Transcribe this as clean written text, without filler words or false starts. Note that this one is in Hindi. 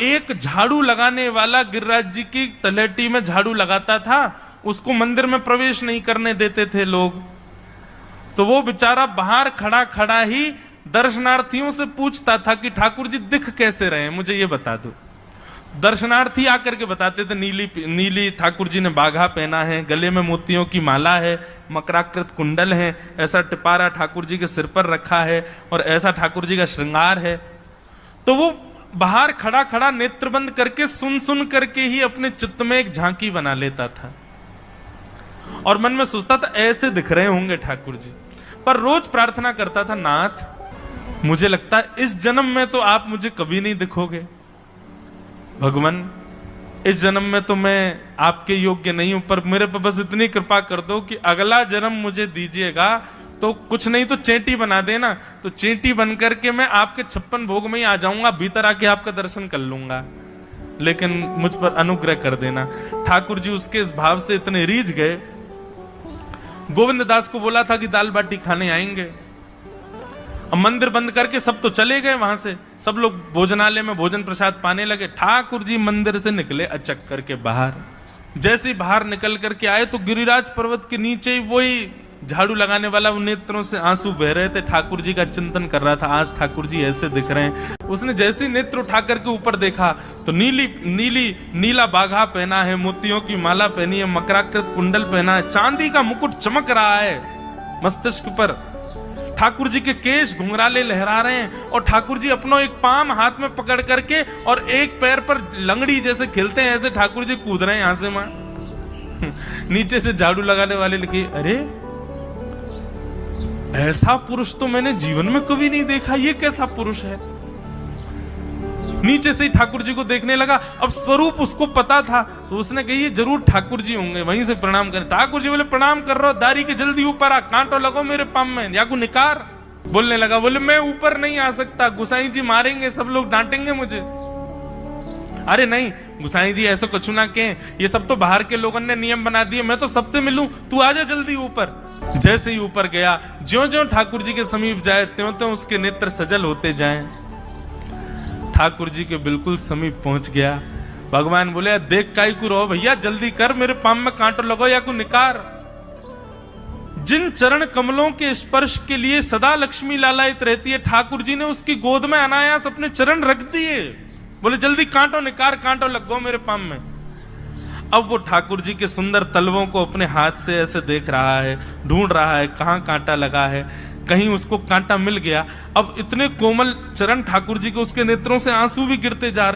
एक झाड़ू लगाने वाला गिरिराज जी की तलहटी में झाड़ू लगाता था, उसको मंदिर में प्रवेश नहीं करने देते थे लोग। तो वो बेचारा बाहर खड़ा खड़ा ही दर्शनार्थियों से पूछता था कि ठाकुर जी दिख कैसे रहे हैं, मुझे ये बता दो। दर्शनार्थी आकर के बताते थे नीली ठाकुर जी ने बाघा पहना है, गले में मोतियों की माला है, मकराकृत कुंडल है, ऐसा टिपारा ठाकुर जी के सिर पर रखा है और ऐसा ठाकुर जी का श्रृंगार है। तो वो बाहर खड़ा खड़ा नेत्र बंद करके सुन सुन करके ही अपने चित्त में एक झांकी बना लेता था और मन में सोचता था ऐसे दिख रहे होंगे ठाकुर जी। पर रोज प्रार्थना करता था, नाथ मुझे लगता है इस जन्म में तो आप मुझे कभी नहीं दिखोगे भगवान, इस जन्म में तो मैं आपके योग्य नहीं हूं, पर मेरे पर बस इतनी कृपा कर दो कि अगला जन्म मुझे दीजिएगा तो कुछ नहीं तो चेंटी बना देना, तो चेंटी बन करके मैं आपके 56 भोग में ही आ जाऊंगा, भीतर आके आपका दर्शन कर लूंगा, लेकिन मुझ पर अनुग्रह कर देना। ठाकुर जी उसके इस भाव से इतने रीझ गए। गोविंद दास को बोला था कि दाल बाटी खाने आएंगे, अब मंदिर बंद करके सब तो चले गए वहां से, सब लोग भोजनालय में भोजन प्रसाद पाने लगे। ठाकुर जी मंदिर से निकले अचक करके बाहर। जैसे ही बाहर निकल करके आए तो गिरिराज पर्वत के नीचे ही वही झाड़ू लगाने वाला वो नेत्रों से आंसू बह रहे थे, ठाकुर जी का चिंतन कर रहा था, आज ठाकुर जी ऐसे दिख रहे हैं। उसने जैसे नेत्र उठा करके ऊपर देखा तो नीला बाघा पहना है, मोतियों की माला पहनी है, मकराकृत कुंडल पहना है, चांदी का मुकुट चमक रहा है मस्तिष्क पर, ठाकुर जी के केश घुंघराले लहरा रहे हैं और ठाकुर जी अपना एक पाम हाथ में पकड़ करके और एक पैर पर लंगड़ी जैसे खेलते हैं ऐसे ठाकुर जी कूद रहे हैं यहां से वहां। नीचे से झाड़ू लगाने वाले लिखे, अरे ऐसा पुरुष तो मैंने जीवन में कभी नहीं देखा, ये कैसा पुरुष है। नीचे से ही ठाकुर जी को देखने लगा। अब स्वरूप उसको पता था तो उसने कही ये जरूर ठाकुर जी होंगे, वहीं से प्रणाम करें। ठाकुर जी बोले प्रणाम कर रहा हूं, दारी के जल्दी ऊपर आ, कांटो लगो मेरे पाम में, या को निकार। बोलने लगा, बोले मैं ऊपर नहीं आ सकता, गुसाई जी मारेंगे, सब लोग डांटेंगे मुझे। अरे नहीं गुसाई जी ऐसा कुछ ना कहें, ये सब तो बाहर के लोगों ने नियम बना दिए, मैं तो सबसे मिलूं, तू आजा जल्दी ऊपर। जैसे ही ऊपर गया, ज्यों-ज्यों ठाकुर जी के समीप जाए त्यों-त्यों उसके नेत्र सजल होते जाएं। ठाकुर जी के बिल्कुल समीप पहुंच गया। भगवान बोले देख काई को रो भैया, जल्दी कर, मेरे पाम में कांटो लगो या को निकार। जिन चरण कमलों के स्पर्श के लिए सदा लक्ष्मी लालायित रहती है, ठाकुर जी ने उसकी गोद में अनायास अपने चरण रख दिए। बोले जल्दी कांटो निकार, कांटो लगो मेरे पाम में। अब वो ठाकुर जी के सुंदर तलवों को अपने हाथ से ऐसे देख रहा है, ढूंढ रहा है कहां कांटा लगा है, कहीं उसको कांटा मिल गया। अब इतने कोमल चरण ठाकुर जी के, उसके नेत्रों से आंसू भी गिरते जा रहे।